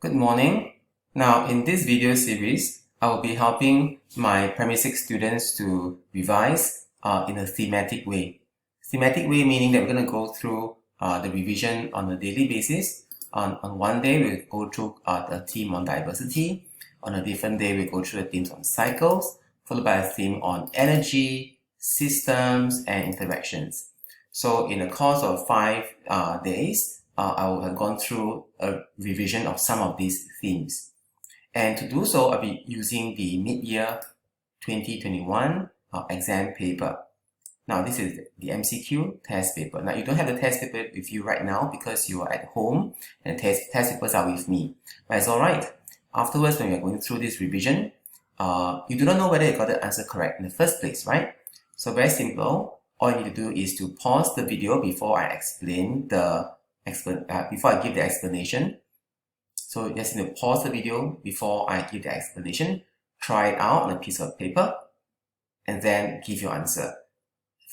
Good morning. Now, in this video series, I will be helping my primary 6 students to revise in a thematic way. Thematic way meaning that we're going to go through the revision on a daily basis. On one day, we'll go through the theme on diversity. On a different day, we'll go through the themes on cycles, followed by a theme on energy, systems, and interactions. So in the course of 5 days, I will have gone through a revision of some of these themes. And to do so, I'll be using the mid-year 2021 exam paper. Now, this is the MCQ test paper. Now, you don't have the test paper with you right now because you are at home and the test papers are with me. But it's alright. Afterwards, when you're going through this revision, you do not know whether you got the answer correct in the first place, right? So very simple. All you need to do is to pause the video before I explain before I give the explanation. So you just need to pause the video before I give the explanation, try it out on a piece of paper, and then give your answer.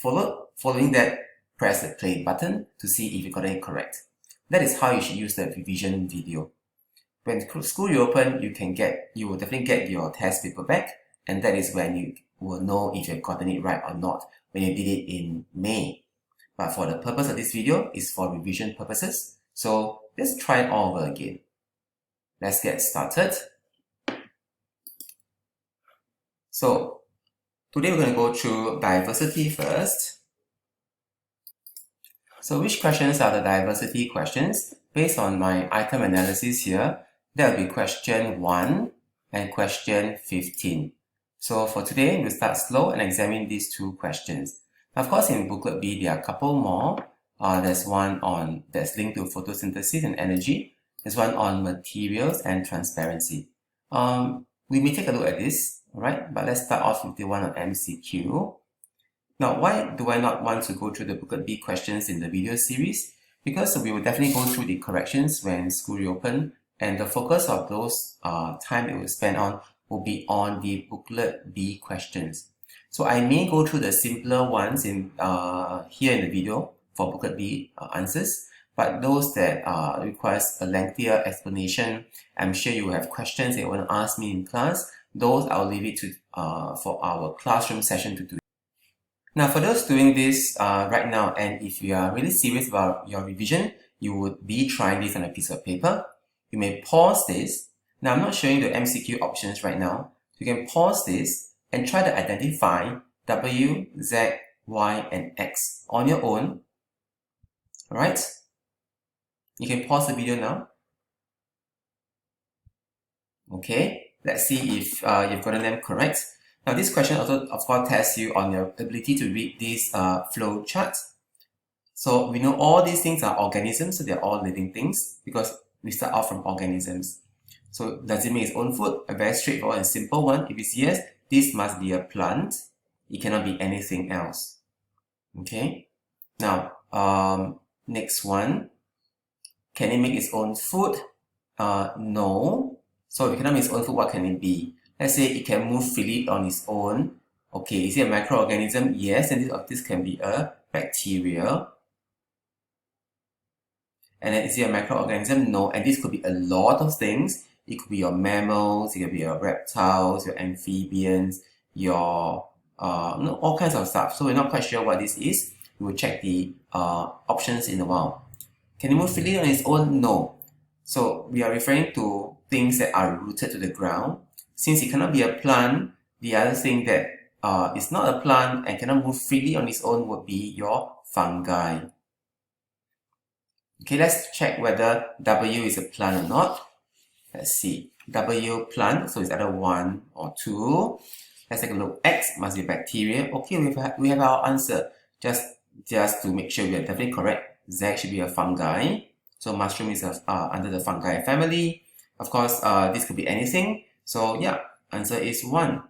Following that, press the play button to see if you got it correct. That is how you should use the revision video. When school reopen, you will definitely get your test paper back, and that is when you will know if you've gotten it right or not, when you did it in May. But for the purpose of this video, it's for revision purposes. So let's try it all over again. Let's get started. So today we're going to go through diversity first. So which questions are the diversity questions? Based on my item analysis here, there will be question 1 and question 15. So for today, we'll start slow and examine these two questions. Of course, in booklet B, there are a couple more. There's one that's linked to photosynthesis and energy. There's one on materials and transparency. We may take a look at this, alright? But let's start off with the one on MCQ. Now, why do I not want to go through the booklet B questions in the video series? Because we will definitely go through the corrections when school reopen, and the focus of those time it will spend on will be on the booklet B questions. So I may go through the simpler ones in here in the video for booklet B answers, but those that requires a lengthier explanation, I'm sure you will have questions that you want to ask me in class. Those I'll leave it to for our classroom session to do. Now, for those doing this right now, and if you are really serious about your revision, you would be trying this on a piece of paper. You may pause this. Now, I'm not showing the MCQ options right now. You can pause this and try to identify W, Z, Y, and X on your own. Alright? You can pause the video now. Okay, let's see if you've gotten them correct. Now, this question also, of course, tests you on your ability to read these flow charts. So we know all these things are organisms, so they're all living things because we start off from organisms. So does it make its own food? A very straightforward and simple one. If it's yes, this must be a plant. It cannot be anything else. Okay. Now, next one. Can it make its own food? No. So if it cannot make its own food, what can it be? Let's say it can move freely on its own. Okay, is it a microorganism? Yes, and this can be a bacteria. And then is it a microorganism? No, and this could be a lot of things. It could be your mammals, it could be your reptiles, your amphibians, your all kinds of stuff. So we're not quite sure what this is. We will check the options in a while. Can it move freely on its own? No. So we are referring to things that are rooted to the ground. Since it cannot be a plant, the other thing that is not a plant and cannot move freely on its own would be your fungi. Okay, let's check whether W is a plant or not. Let's see. W plant, so it's either 1 or 2. Let's take a look. X must be bacteria. Okay, we have our answer. Just to make sure we are definitely correct. Z should be a fungi. So mushroom is under the fungi family. Of course, this could be anything. So yeah, answer is 1.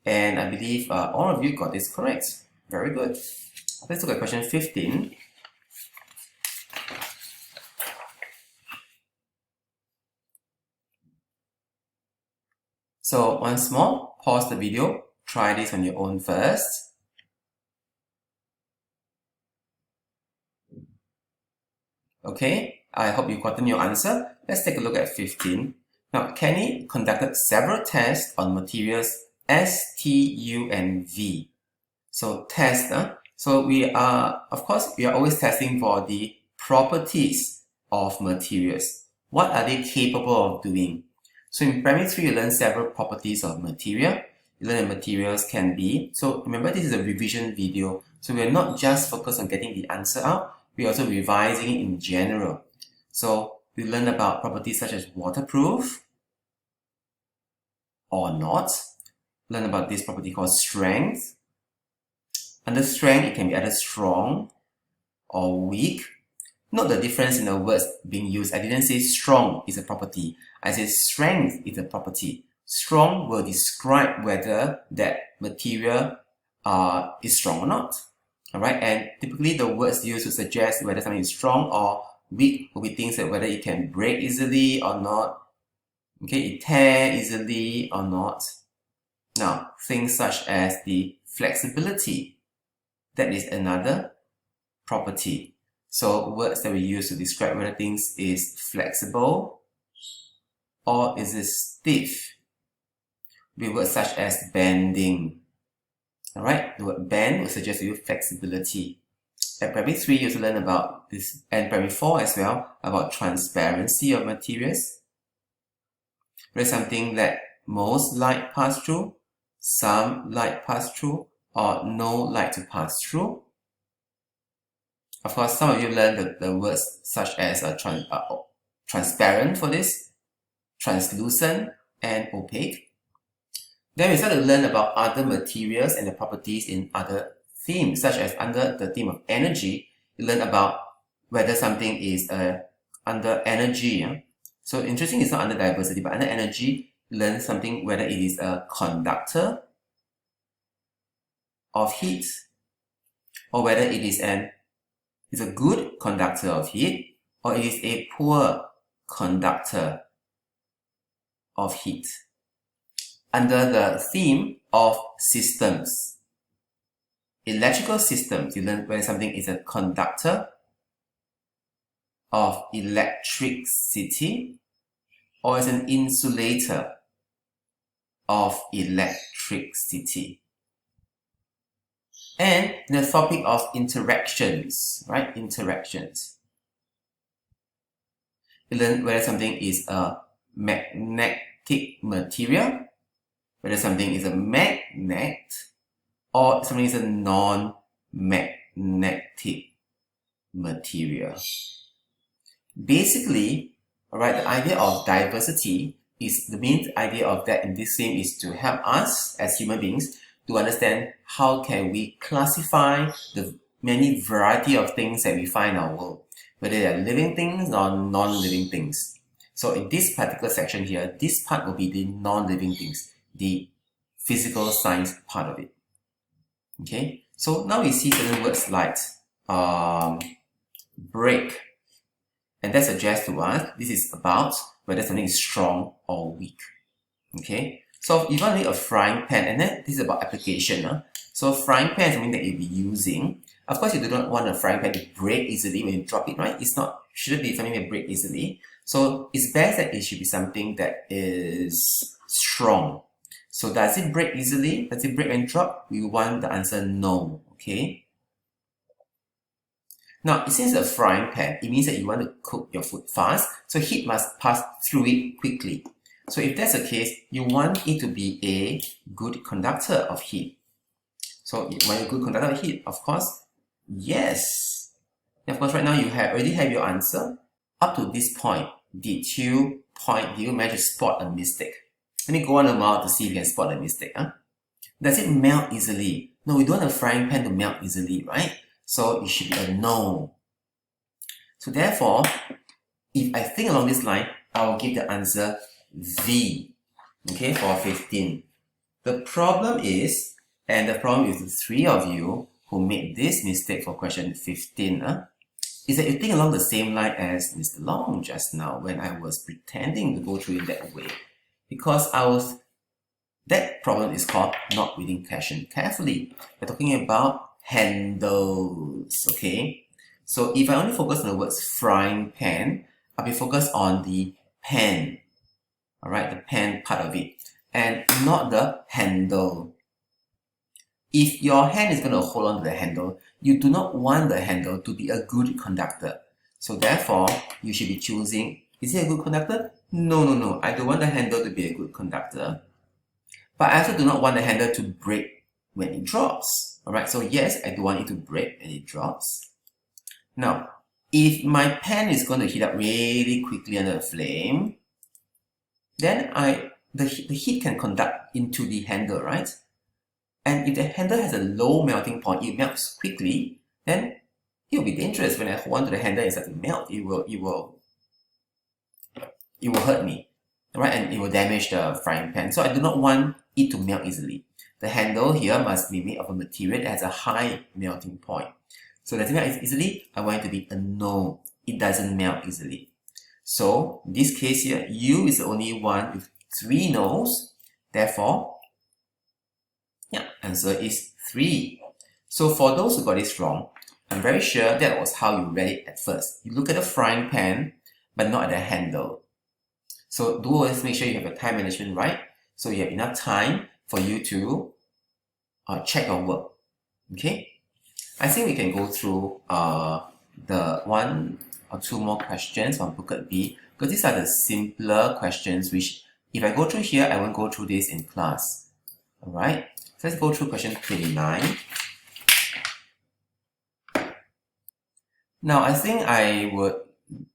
And I believe all of you got this correct. Very good. Let's look at question 15. So once more, pause the video, try this on your own first. Okay, I hope you've gotten your answer. Let's take a look at 15. Now, Kenny conducted several tests on materials S, T, U, and V. So test, so we are, of course, we are always testing for the properties of materials. What are they capable of doing? So in primary 3, you learn several properties of material. You learn that materials can be, so remember this is a revision video, so we're not just focused on getting the answer out, we're also revising it in general. So we learn about properties such as waterproof or not. Learn about this property called strength. Under strength, it can be either strong or weak. Note the difference in the words being used. I didn't say strong is a property. I said strength is a property. Strong will describe whether that material is strong or not. Alright, and typically the words used to suggest whether something is strong or weak will be things like whether it can break easily or not. Okay, it tear easily or not. Now, things such as the flexibility, that is another property. So words that we use to describe whether things is flexible or is it stiff. Be words such as bending. Alright, the word bend will suggest to you flexibility. At primary 3, you also learn about this, and primary 4 as well, about transparency of materials. Whether something that most light pass through, some light pass through, or no light to pass through. Of course, some of you learned the words such as transparent for this, translucent, and opaque. Then we start to learn about other materials and the properties in other themes, such as under the theme of energy, you learn about whether something is under energy. So interesting, it's not under diversity, but under energy, you learn something whether it is a conductor of heat, or whether it is a good conductor of heat, or it is a poor conductor of heat. Under the theme of systems, electrical systems, you learn whether something is a conductor of electricity or is an insulator of electricity. And the topic of interactions, right? Interactions. You learn whether something is a magnetic material, whether something is a magnet, or something is a non-magnetic material. Basically, alright, the idea of diversity is the main idea of that in this theme is to help us as human beings to understand how can we classify the many variety of things that we find in our world, whether they are living things or non-living things. So in this particular section here, this part will be the non-living things, the physical science part of it. Okay, so now we see certain words like break, and that suggests to us this is about whether something is strong or weak. Okay, so if you want to make a frying pan, and then this is about application. So frying pan is something that you'll be using. Of course, you do not want a frying pan to break easily when you drop it, right? Shouldn't be something that break easily. So it's best that it should be something that is strong. So does it break easily? Does it break and drop? We want the answer no. Okay. Now, since it's a frying pan, it means that you want to cook your food fast, so heat must pass through it quickly. So if that's the case, you want it to be a good conductor of heat. So you want a good conductor of heat, of course, yes. And of course, right now you already have your answer. Up to this point, did you manage to spot a mistake? Let me go on a while to see if you can spot a mistake. Does it melt easily? No, we don't want a frying pan to melt easily, right? So it should be a no. So therefore, if I think along this line, I will give the answer V, okay, for 15. The problem is, and the problem is the three of you who made this mistake for question 15, is that you think along the same line as Mr. Long just now when I was pretending to go through it that way. Because that problem is called not reading question carefully. We're talking about handles, okay? So if I only focus on the words frying pan, I'll be focused on the pan, alright, the pen part of it, and not the handle. If your hand is going to hold on to the handle, you do not want the handle to be a good conductor. So therefore, you should be choosing, is it a good conductor? No, I don't want the handle to be a good conductor. But I also do not want the handle to break when it drops. Alright, so yes, I do want it to break when it drops. Now, if my pen is going to heat up really quickly under the flame, then the heat can conduct into the handle, right? And if the handle has a low melting point, it melts quickly, then it will be dangerous when I hold on to the handle and start to melt. It will hurt me, right? And it will damage the frying pan. So I do not want it to melt easily. The handle here must be made of a material that has a high melting point. So does it melt easily? I want it to be a no. It doesn't melt easily. So in this case here, U is the only one with 3 no's. Therefore, yeah, answer is 3. So for those who got this wrong, I'm very sure that was how you read it at first. You look at the frying pan, but not at the handle. So do always make sure you have your time management right, so you have enough time for you to check your work. Okay? I think we can go through the 1 or 2 more questions on booklet B, because these are the simpler questions which, if I go through here, I won't go through this in class. Alright? So let's go through question 29. Now, I think I would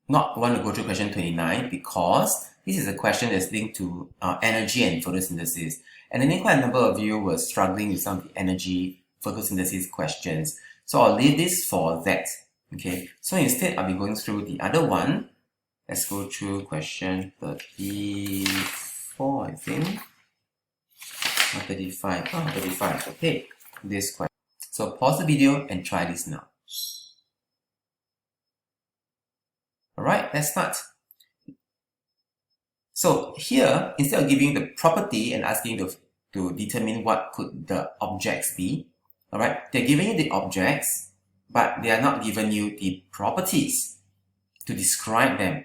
not want to go through question 29 because this is a question that's linked to energy and photosynthesis. And I think quite a number of you were struggling with some of the energy photosynthesis questions. So I'll leave this for that. Okay, so instead I'll be going through the other one. Let's go through question 34, I think. 35. 35. Okay, this question. So pause the video and try this now. Alright, let's start. So here, instead of giving the property and asking to determine what could the objects be, alright, they're giving you the objects, but they are not giving you the properties to describe them.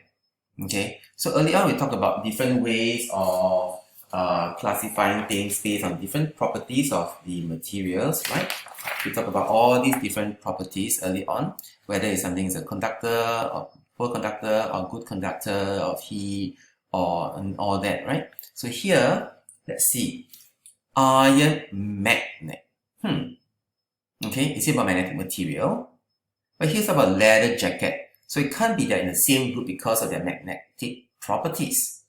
Okay, so earlier on we talked about different ways of classifying things based on different properties of the materials, right? We talked about all these different properties early on, whether it's something is a conductor or poor conductor or good conductor of heat or and all that, right? So here, let's see, iron magnet. Okay, it's about magnetic material, but here's about leather jacket. So it can't be that in the same group because of their magnetic properties.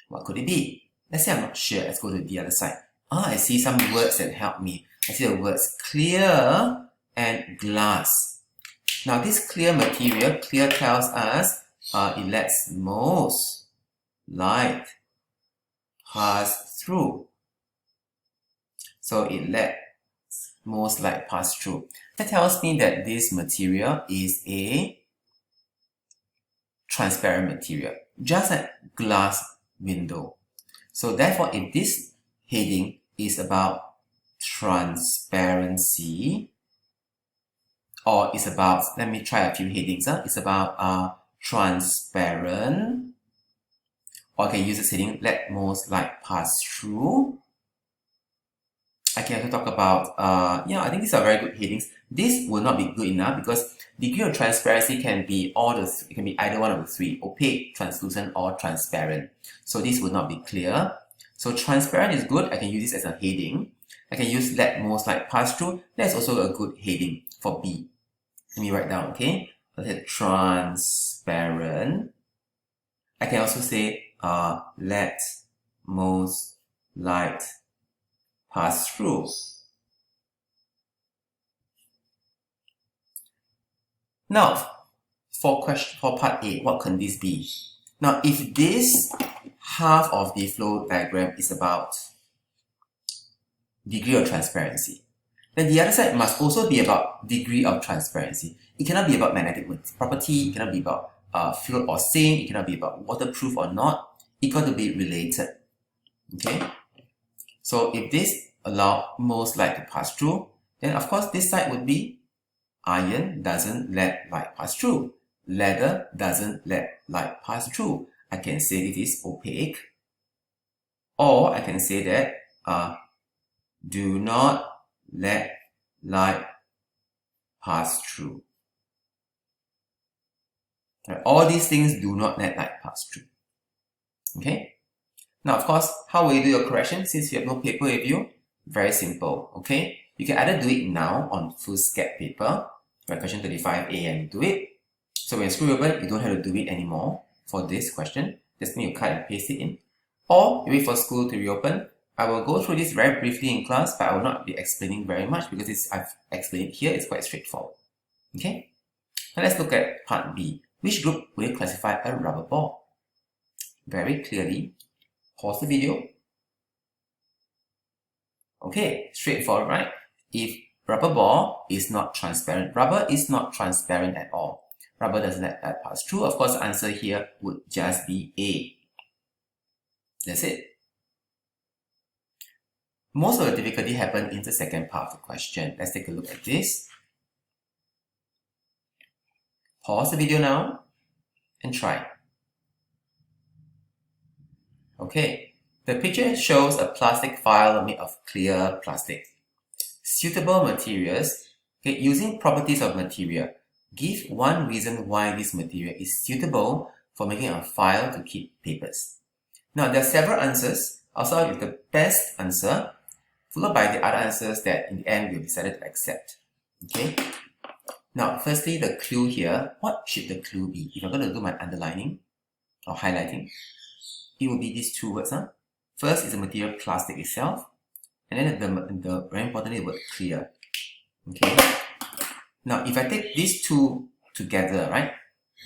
What could it be? Let's say I'm not sure. Let's go to the other side. I see some words that help me. I see the words clear and glass. Now this clear material, clear tells us it lets most light pass through. So it lets most light pass through. That tells me that this material is a transparent material, just like glass window. So therefore, if this heading is about transparency, or it's about, let me try a few headings. It's about transparent, or I can use this heading, let most light pass through. I can also talk about, yeah, I think these are very good headings. This will not be good enough because degree of transparency can be it can be either one of the 3, opaque, translucent, or transparent. So this will not be clear. So transparent is good. I can use this as a heading. I can use let most light pass through. That's also a good heading for B. Let me write down, okay? Let's say transparent. I can also say let most light pass through. Now, for part A, what can this be? Now, if this half of the flow diagram is about degree of transparency, then the other side must also be about degree of transparency. It cannot be about magnetic property, it cannot be about fluid or sink, it cannot be about waterproof or not. It got to be related. Okay? So if this allow most light to pass through, then of course this side would be iron doesn't let light pass through. Leather doesn't let light pass through. I can say it is opaque. Or I can say that do not let light pass through. Right? All these things do not let light pass through. Okay? Now, of course, how will you do your correction since you have no paper with you? Very simple. Okay? You can either do it now on foolscap paper, like question 35A, and do it. So when screw open, you don't have to do it anymore for this question. Just need to cut and paste it in. Or you wait for school to reopen. I will go through this very briefly in class, but I will not be explaining very much because I've explained it here. It's quite straightforward. Okay? Now let's look at part B. Which group will you classify a rubber ball? Very clearly, pause the video. Okay, straightforward, right? If rubber ball is not transparent, rubber is not transparent at all. Rubber doesn't let light pass through. Of course, the answer here would just be A. That's it. Most of the difficulty happened in the second part of the question. Let's take a look at this. Pause the video now and try. Okay, the picture shows a plastic vial made of clear plastic. Suitable materials, okay, using properties of material. Give one reason why this material is suitable for making a file to keep papers. Now, there are several answers. I'll start with the best answer, followed by the other answers that in the end we've decided to accept. Okay. Now, firstly, the clue here. What should the clue be? If I'm going to do my underlining or highlighting, it will be these two words. First is the material plastic itself, and then the very importantly, the word clear. Okay. Now, if I take these two together, right,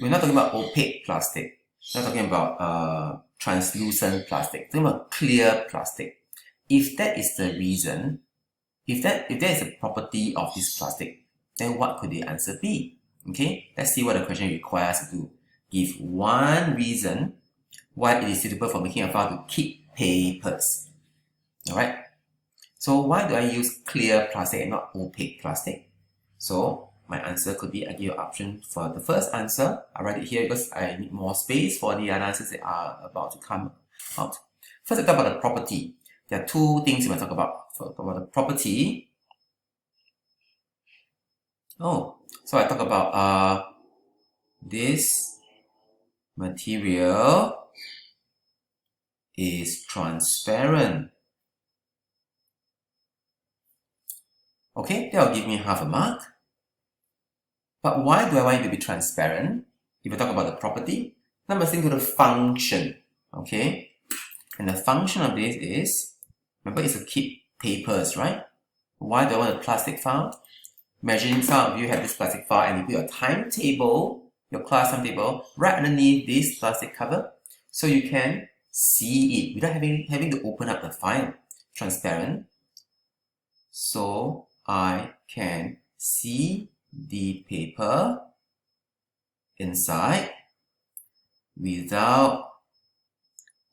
we're not talking about opaque plastic. We're not talking about translucent plastic. We're talking about clear plastic. If that is the reason, if that is a property of this plastic, then what could the answer be? Okay, let's see what the question requires to do. Give one reason why it is suitable for making a file to keep papers. Alright, so why do I use clear plastic and not opaque plastic? So my answer could be, I give you an option for the first answer. I write it here because I need more space for the other answers that are about to come out. First, I talk about the property. There are two things we want to talk about. So I talk about the property. So I talk about this material is transparent. Okay, that will give me half a mark. But why do I want it to be transparent? If I talk about the property, now I'm listening to the function. Okay, and the function of this is, remember, it's to keep papers, right? Why do I want a plastic file? Imagine some of you have this plastic file and you put your timetable, your class timetable, right underneath this plastic cover, so you can see it without having to open up the file. Transparent, so I can see the paper inside without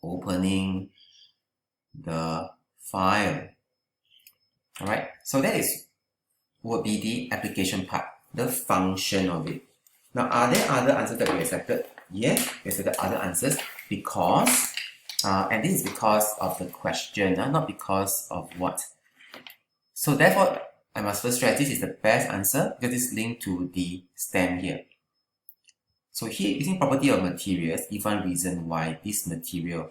opening the file. Alright, so that would be the application part, the function of it. Now, are there other answers that we accepted? Yes, we accepted other answers because, and this is because of the question, not because of what. So therefore, I must first stress this is the best answer because it's linked to the stem here. So here, using property of materials, give one reason why this material.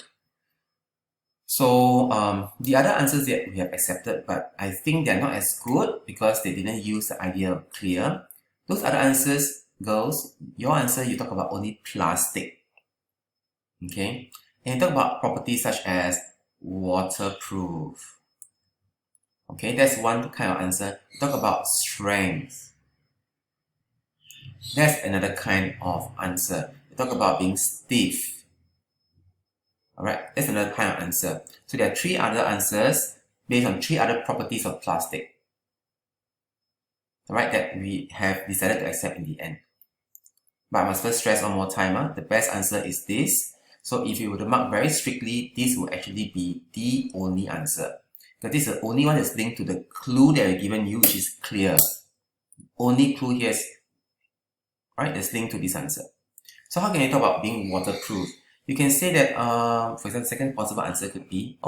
So the other answers that we have accepted, but I think they're not as good because they didn't use the idea of clear. Those other answers, girls, your answer, you talk about only plastic. Okay? And you talk about properties such as waterproof. Okay, that's one kind of answer. You talk about strength. That's another kind of answer. You talk about being stiff. Alright, that's another kind of answer. So there are three other answers based on three other properties of plastic. Alright, that we have decided to accept in the end. But I must first stress one more time, the best answer is this. So if you were to mark very strictly, this will actually be the only answer. Because this is the only one that's linked to the clue that I've given you, which is clear. Only clue here is, right, that's linked to this answer. So how can you talk about being waterproof? you can say that, for example, the second possible answer could be,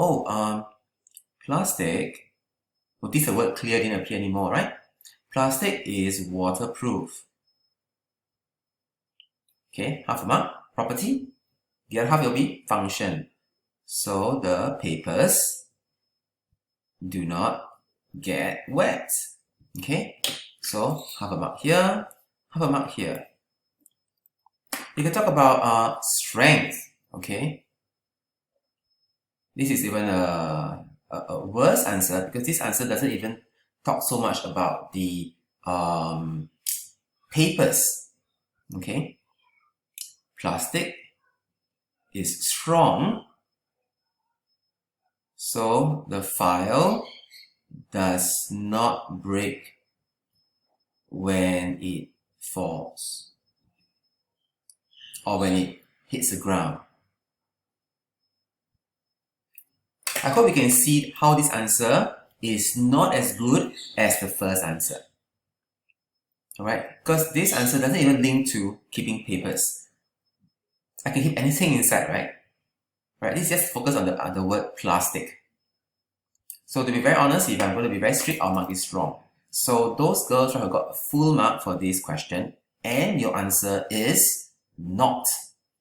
plastic, well, this word clear didn't appear anymore, right? Plastic is waterproof. Okay, half a mark, property. The other half will be function. So the papers do not get wet. Okay, so half a mark here, half a mark here. You can talk about strength. Okay, this is even a worse answer, because this answer doesn't even talk so much about the papers. Okay, plastic is strong, so the file does not break when it falls or when it hits the ground. I hope you can see how this answer is not as good as the first answer. Alright, because this answer doesn't even link to keeping papers. I can keep anything inside, right? Right, this just focus on the word plastic. So to be very honest, if I'm going to be very strict, I'll mark this wrong. So those girls have got a full mark for this question, and your answer is not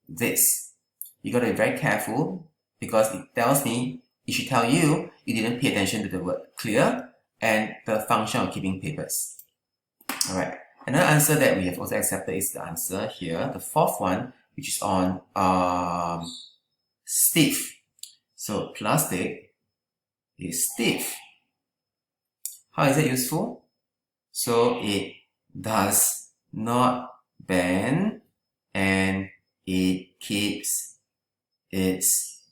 this. You got to be very careful, because it tells me, it should tell you didn't pay attention to the word clear and the function of keeping papers. Alright, another answer that we have also accepted is the answer here, the fourth one, which is on stiff. So plastic is stiff. How is it useful? So it does not bend and it keeps its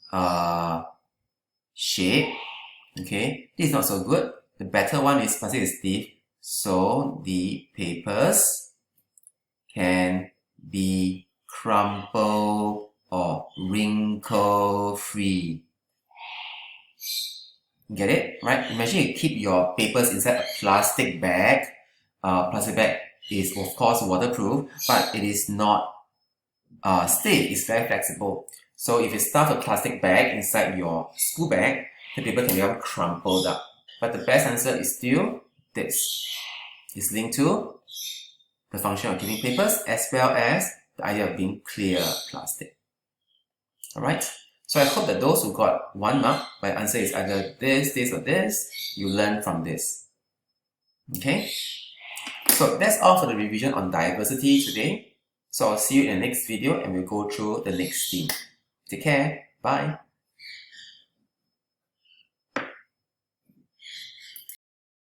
shape. Okay, this is not so good. The better one is plastic is stiff, so the papers can be crumple or wrinkle free. Get it? Right? Imagine you keep your papers inside a plastic bag. Plastic bag is of course waterproof, but it is not stiff. It's very flexible. So if you stuff a plastic bag inside your school bag, the paper can become crumpled up. But the best answer is still this. It's linked to the function of keeping papers as well as the idea of being clear plastic. Alright, so I hope that those who got 1 mark, my answer is either this, this, or this, you learn from this. Okay, so that's all for the revision on diversity today. So I'll see you in the next video and we'll go through the next theme. Take care, bye.